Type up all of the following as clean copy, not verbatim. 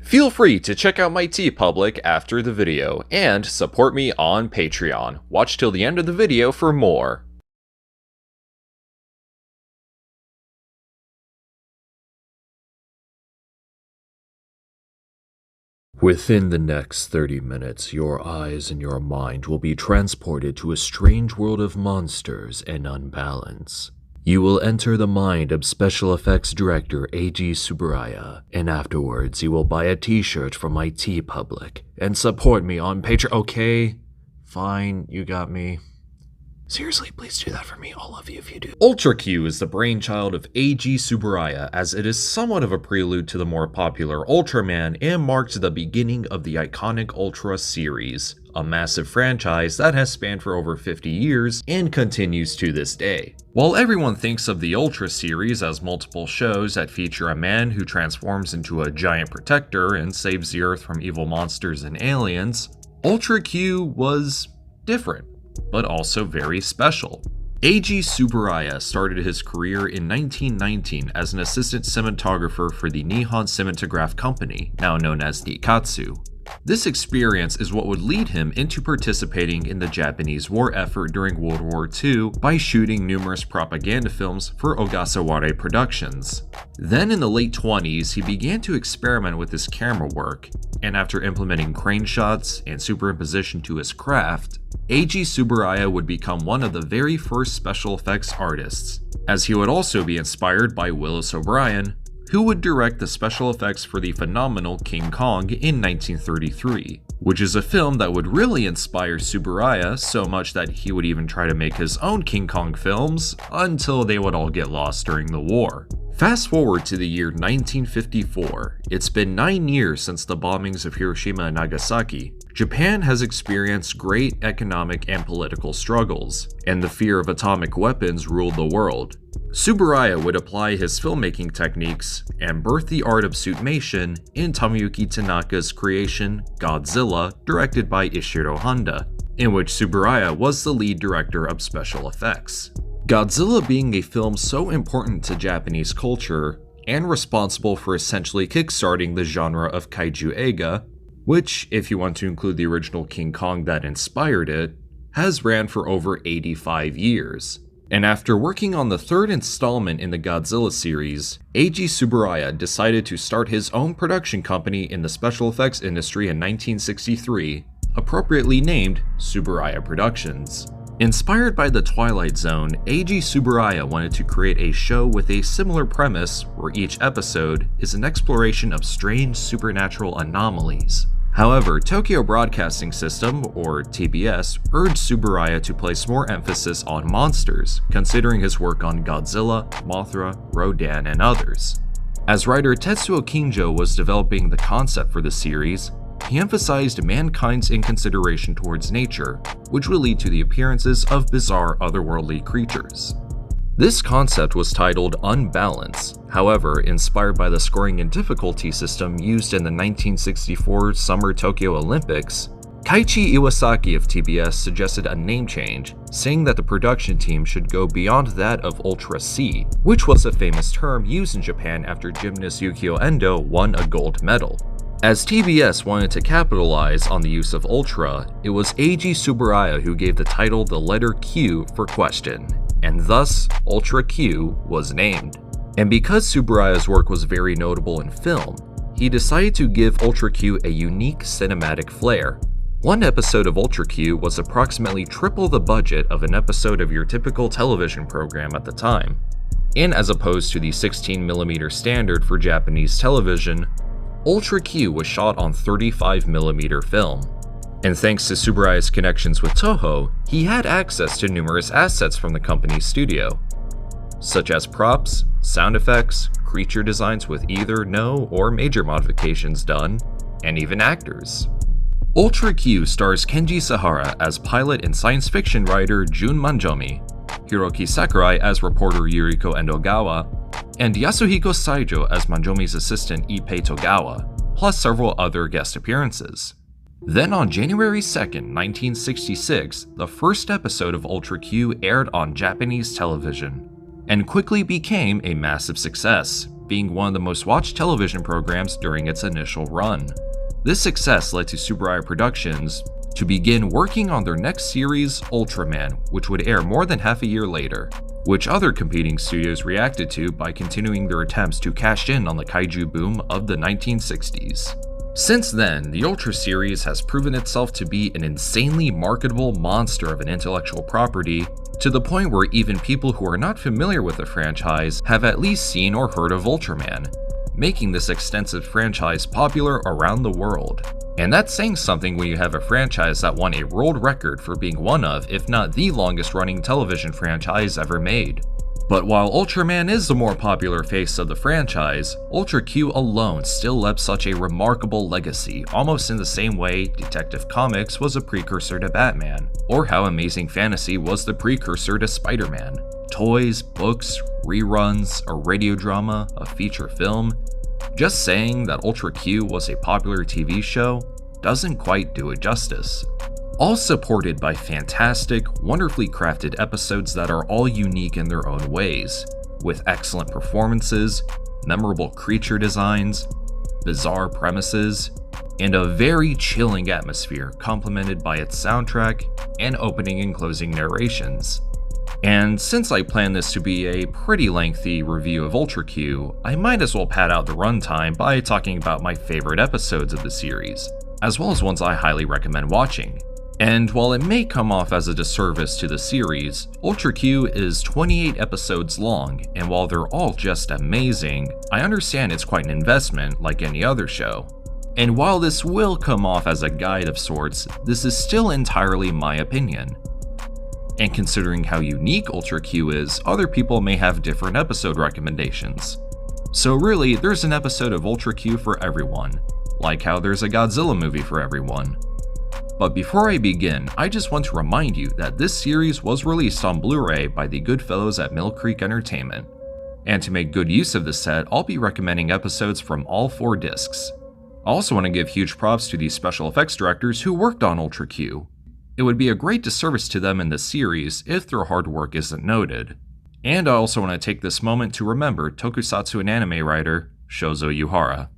Feel free to check out my TeePublic after the video, and support me on Patreon. Watch till the end of the video for more. Within the next 30 minutes, your eyes and your mind will be transported to a strange world of monsters and unbalance. You will enter the mind of special effects director Eiji Tsuburaya, and afterwards you will buy a t-shirt from my TeePublic and support me on Patreon. Okay? Fine, you got me. Seriously, please do that for me, all of you, if you do. Ultra Q is the brainchild of Eiji Tsuburaya, as it is somewhat of a prelude to the more popular Ultraman and marked the beginning of the iconic Ultra series, a massive franchise that has spanned for over 50 years and continues to this day. While everyone thinks of the Ultra series as multiple shows that feature a man who transforms into a giant protector and saves the Earth from evil monsters and aliens, Ultra Q was different, but also very special. Eiji Tsuburaya started his career in 1919 as an assistant cinematographer for the Nihon Cinematograph Company, now known as Nikatsu. This experience is what would lead him into participating in the Japanese war effort during World War II by shooting numerous propaganda films for Ogasawara Productions. Then in the late 20s, he began to experiment with his camera work, and after implementing crane shots and superimposition to his craft, Eiji Tsuburaya would become one of the very first special effects artists, as he would also be inspired by Willis O'Brien, who would direct the special effects for the phenomenal King Kong in 1933, which is a film that would really inspire Tsuburaya so much that he would even try to make his own King Kong films until they would all get lost during the war. Fast forward to the year 1954, it's been 9 years since the bombings of Hiroshima and Nagasaki. Japan has experienced great economic and political struggles, and the fear of atomic weapons ruled the world. Tsuburaya would apply his filmmaking techniques and birth the art of suitmation in Tomoyuki Tanaka's creation Godzilla, directed by Ishiro Honda, in which Tsuburaya was the lead director of special effects. Godzilla being a film so important to Japanese culture and responsible for essentially kickstarting the genre of kaiju eiga, which, if you want to include the original King Kong that inspired it, has ran for over 85 years. And after working on the third installment in the Godzilla series, Eiji Tsuburaya decided to start his own production company in the special effects industry in 1963, appropriately named Tsuburaya Productions. Inspired by The Twilight Zone, Eiji Tsuburaya wanted to create a show with a similar premise where each episode is an exploration of strange supernatural anomalies. However, Tokyo Broadcasting System, or TBS, urged Tsuburaya to place more emphasis on monsters, considering his work on Godzilla, Mothra, Rodan, and others. As writer Tetsuo Kinjo was developing the concept for the series, he emphasized mankind's inconsideration towards nature, which would lead to the appearances of bizarre otherworldly creatures. This concept was titled Unbalance, however, inspired by the scoring and difficulty system used in the 1964 Summer Tokyo Olympics, Kaiichi Iwasaki of TBS suggested a name change, saying that the production team should go beyond that of Ultra C, which was a famous term used in Japan after gymnast Yukio Endo won a gold medal. As TBS wanted to capitalize on the use of Ultra, it was Eiji Tsuburaya who gave the title the letter Q for question, and thus Ultra Q was named. And because Tsuburaya's work was very notable in film, he decided to give Ultra Q a unique cinematic flair. One episode of Ultra Q was approximately triple the budget of an episode of your typical television program at the time. And as opposed to the 16mm standard for Japanese television, Ultra Q was shot on 35mm film. And thanks to Tsuburaya's connections with Toho, he had access to numerous assets from the company's studio, such as props, sound effects, creature designs with either no or major modifications done, and even actors. Ultra Q stars Kenji Sahara as pilot and science fiction writer Jun Manjomi, Hiroki Sakurai as reporter Yuriko Endogawa, and Yasuhiko Saijo as Manjomi's assistant Ippei Togawa, plus several other guest appearances. Then on January 2nd, 1966, the first episode of Ultra Q aired on Japanese television, and quickly became a massive success, being one of the most watched television programs during its initial run. This success led to Tsuburaya Productions to begin working on their next series, Ultraman, which would air more than half a year later, which other competing studios reacted to by continuing their attempts to cash in on the kaiju boom of the 1960s. Since then, the Ultra series has proven itself to be an insanely marketable monster of an intellectual property, to the point where even people who are not familiar with the franchise have at least seen or heard of Ultraman, making this extensive franchise popular around the world. And that's saying something when you have a franchise that won a world record for being one of, if not the longest running television franchise ever made. But while Ultraman is the more popular face of the franchise, Ultra Q alone still left such a remarkable legacy, almost in the same way Detective Comics was a precursor to Batman, or how Amazing Fantasy was the precursor to Spider-Man. Toys, books, reruns, a radio drama, a feature film. Just saying that Ultra Q was a popular TV show doesn't quite do it justice. All supported by fantastic, wonderfully crafted episodes that are all unique in their own ways, with excellent performances, memorable creature designs, bizarre premises, and a very chilling atmosphere complemented by its soundtrack and opening and closing narrations. And since I plan this to be a pretty lengthy review of Ultra Q, I might as well pad out the runtime by talking about my favorite episodes of the series, as well as ones I highly recommend watching. And while it may come off as a disservice to the series, Ultra Q is 28 episodes long, and while they're all just amazing, I understand it's quite an investment like any other show. And while this will come off as a guide of sorts, this is still entirely my opinion. And considering how unique Ultra Q is, other people may have different episode recommendations. So really, there's an episode of Ultra Q for everyone, like how there's a Godzilla movie for everyone. But before I begin, I just want to remind you that this series was released on Blu-ray by the good fellows at Mill Creek Entertainment. And to make good use of this set, I'll be recommending episodes from all 4 discs. I also want to give huge props to the special effects directors who worked on Ultra Q. It would be a great disservice to them in this series if their hard work isn't noted. And I also want to take this moment to remember Tokusatsu and anime writer Shozo Uehara.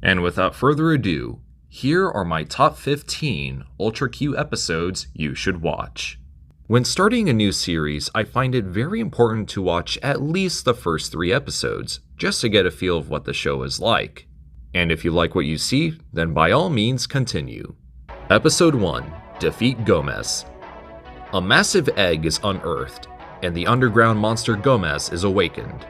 And without further ado, here are my top 15 Ultra Q episodes you should watch. When starting a new series, I find it very important to watch at least the first 3 episodes, just to get a feel of what the show is like. And if you like what you see, then by all means continue. Episode 1, Defeat Gomez. A massive egg is unearthed, and the underground monster Gomez is awakened.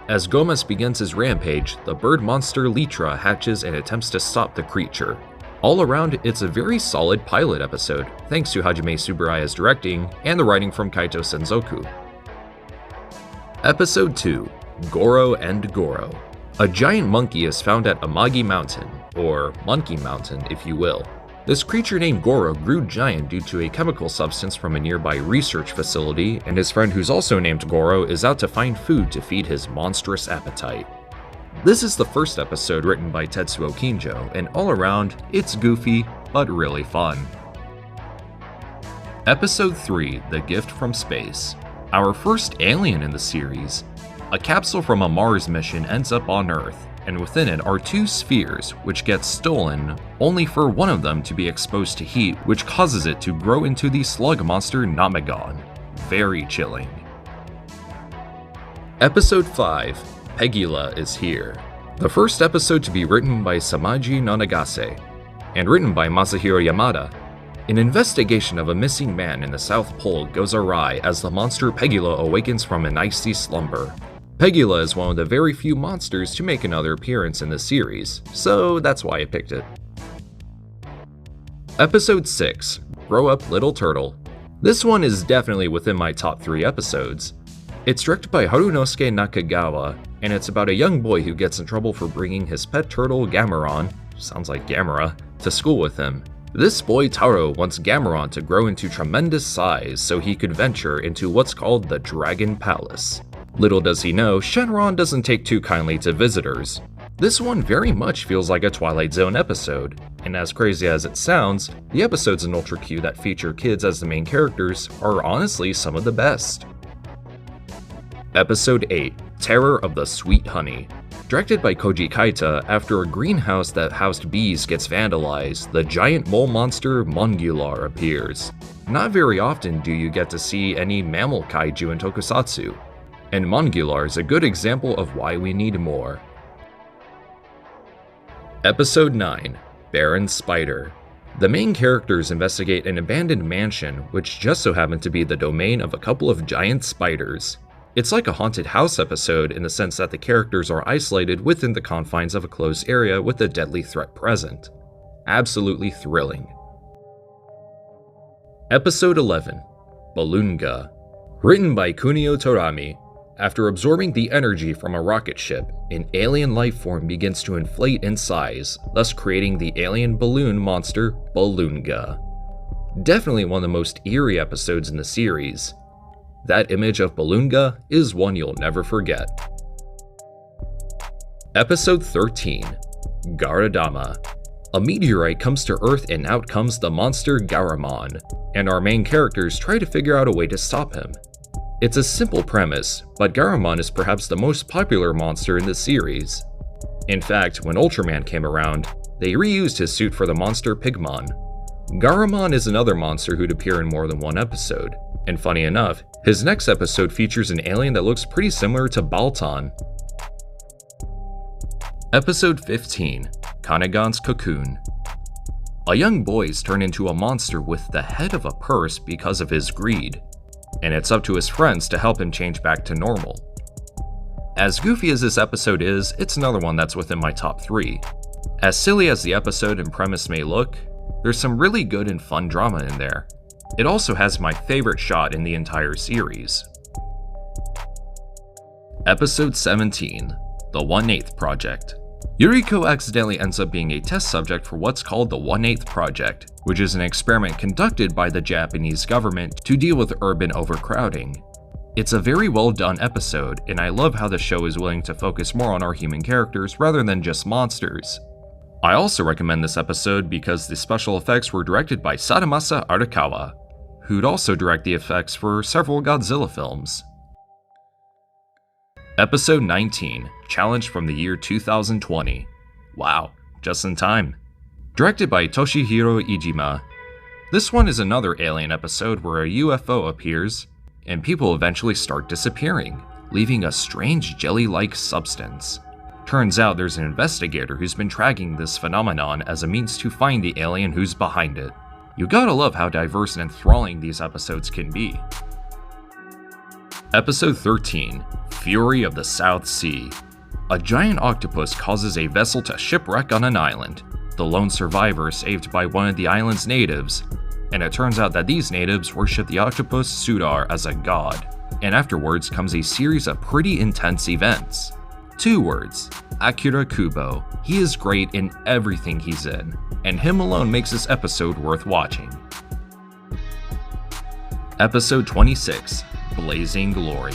As Gomez begins his rampage, the bird monster Litra hatches and attempts to stop the creature. All around, it's a very solid pilot episode, thanks to Hajime Tsuburaya's directing and the writing from Kaito Senzoku. Episode 2, Goro and Goro. A giant monkey is found at Amagi Mountain, or Monkey Mountain if you will. This creature named Goro grew giant due to a chemical substance from a nearby research facility, and his friend who's also named Goro is out to find food to feed his monstrous appetite. This is the first episode written by Tetsuo Kinjo, and all around, it's goofy, but really fun. Episode 3, The Gift from Space. Our first alien in the series. A capsule from a Mars mission ends up on Earth, and within it are 2 spheres, which get stolen, only for one of them to be exposed to heat, which causes it to grow into the slug monster Namagon. Very chilling. Episode 5, Pegula is Here. The first episode to be written by Samaji Nonagase, and written by Masahiro Yamada. An investigation of a missing man in the South Pole goes awry as the monster Pegula awakens from an icy slumber. Pegula is one of the very few monsters to make another appearance in the series, so that's why I picked it. Episode 6, Grow Up Little Turtle. This one is definitely within my top 3 episodes. It's directed by Harunosuke Nakagawa, and it's about a young boy who gets in trouble for bringing his pet turtle Gameron, sounds like Gamera, to school with him. This boy Taro wants Gameron to grow into tremendous size so he could venture into what's called the Dragon Palace. Little does he know, Shenron doesn't take too kindly to visitors. This one very much feels like a Twilight Zone episode, and as crazy as it sounds, the episodes in Ultra Q that feature kids as the main characters are honestly some of the best. Episode 8, Terror of the Sweet Honey. Directed by Koji Kaita, after a greenhouse that housed bees gets vandalized, the giant mole monster Mongular appears. Not very often do you get to see any mammal kaiju in Tokusatsu, and Mongular is a good example of why we need more. Episode 9, Baron Spider. The main characters investigate an abandoned mansion, which just so happened to be the domain of a couple of giant spiders. It's like a haunted house episode in the sense that the characters are isolated within the confines of a closed area with a deadly threat present. Absolutely thrilling. Episode 11, Balloonga. Written by Kunio Torami. After absorbing the energy from a rocket ship, an alien life form begins to inflate in size, thus creating the alien balloon monster Balloonga. Definitely one of the most eerie episodes in the series. That image of Balloonga is one you'll never forget. Episode 13, Garadama. A meteorite comes to Earth and out comes the monster Garamon, and our main characters try to figure out a way to stop him. It's a simple premise, but Garamon is perhaps the most popular monster in the series. In fact, when Ultraman came around, they reused his suit for the monster Pigmon. Garamon is another monster who'd appear in more than one episode, and funny enough, his next episode features an alien that looks pretty similar to Baltan. Episode 15, Kanegan's Cocoon. A young boy is turned into a monster with the head of a purse because of his greed, and it's up to his friends to help him change back to normal. As goofy as this episode is, it's another one that's within my top 3. As silly as the episode and premise may look, there's some really good and fun drama in there. It also has my favorite shot in the entire series. Episode 17, The 1/8 Project. Yuriko accidentally ends up being a test subject for what's called the 1/8 Project, which is an experiment conducted by the Japanese government to deal with urban overcrowding. It's a very well done episode, and I love how the show is willing to focus more on our human characters rather than just monsters. I also recommend this episode because the special effects were directed by Sadamasa Arakawa, who'd also direct the effects for several Godzilla films. Episode 19, Challenge from the year 2020. Wow, just in time. Directed by Toshihiro Iijima, this one is another alien episode where a UFO appears, and people eventually start disappearing, leaving a strange jelly-like substance. Turns out there's an investigator who's been tracking this phenomenon as a means to find the alien who's behind it. You gotta love how diverse and enthralling these episodes can be. Episode 13, Fury of the South Sea. A giant octopus causes a vessel to shipwreck on an island. The lone survivor is saved by one of the island's natives, and it turns out that these natives worship the octopus Sudar as a god. And afterwards comes a series of pretty intense events. 2 words, Akira Kubo. He is great in everything he's in, and him alone makes this episode worth watching. Episode 26, Blazing Glory.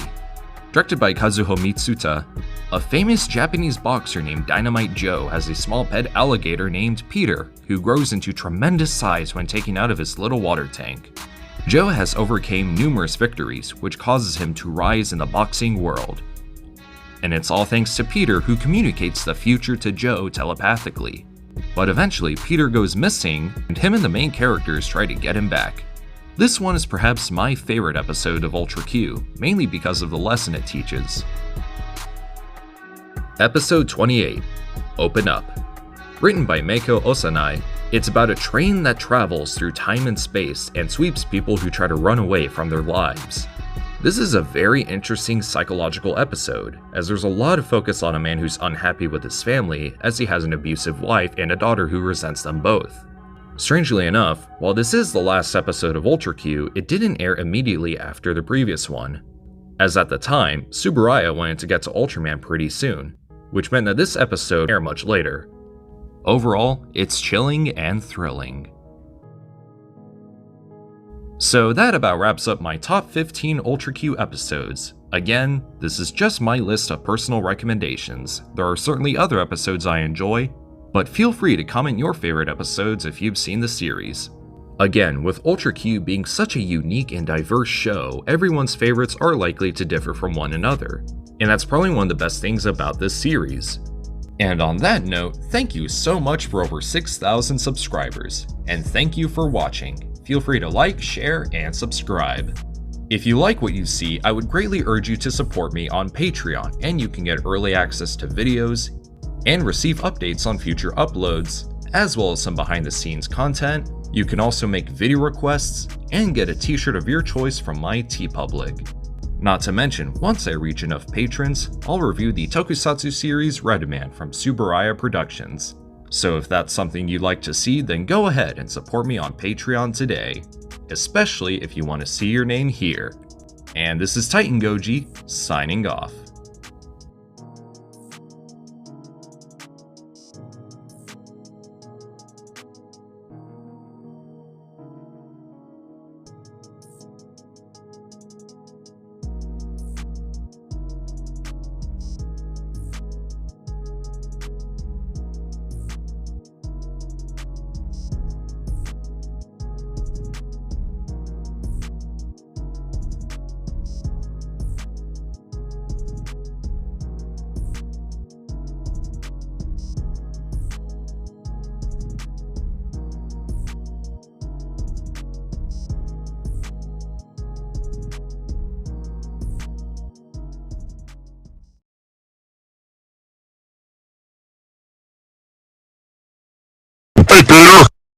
Directed by Kazuho Mitsuta, a famous Japanese boxer named Dynamite Joe has a small pet alligator named Peter, who grows into tremendous size when taken out of his little water tank. Joe has overcame numerous victories, which causes him to rise in the boxing world. And it's all thanks to Peter, who communicates the future to Joe telepathically. But eventually, Peter goes missing, and him and the main characters try to get him back. This one is perhaps my favorite episode of Ultra Q, mainly because of the lesson it teaches. Episode 28, Open Up. Written by Meiko Osanai, it's about a train that travels through time and space and sweeps people who try to run away from their lives. This is a very interesting psychological episode, as there's a lot of focus on a man who's unhappy with his family, as he has an abusive wife and a daughter who resents them both. Strangely enough, while this is the last episode of Ultra Q, it didn't air immediately after the previous one, as at the time, Tsuburaya wanted to get to Ultraman pretty soon, which meant that this episode aired much later. Overall, it's chilling and thrilling. So that about wraps up my top 15 Ultra Q episodes. Again, this is just my list of personal recommendations. There are certainly other episodes I enjoy, but feel free to comment your favorite episodes if you've seen the series. Again, with Ultra Q being such a unique and diverse show, everyone's favorites are likely to differ from one another, and that's probably one of the best things about this series. And on that note, thank you so much for over 6,000 subscribers, and thank you for watching. Feel free to like, share, and subscribe. If you like what you see, I would greatly urge you to support me on Patreon, and you can get early access to videos and receive updates on future uploads, as well as some behind-the-scenes content. You can also make video requests and get a t-shirt of your choice from my TeePublic. Not to mention, once I reach enough patrons, I'll review the Tokusatsu series Redman from Tsuburaya Productions. So if that's something you'd like to see, then go ahead and support me on Patreon today, especially if you want to see your name here. And this is TitanGoji, signing off. Hey, Peter!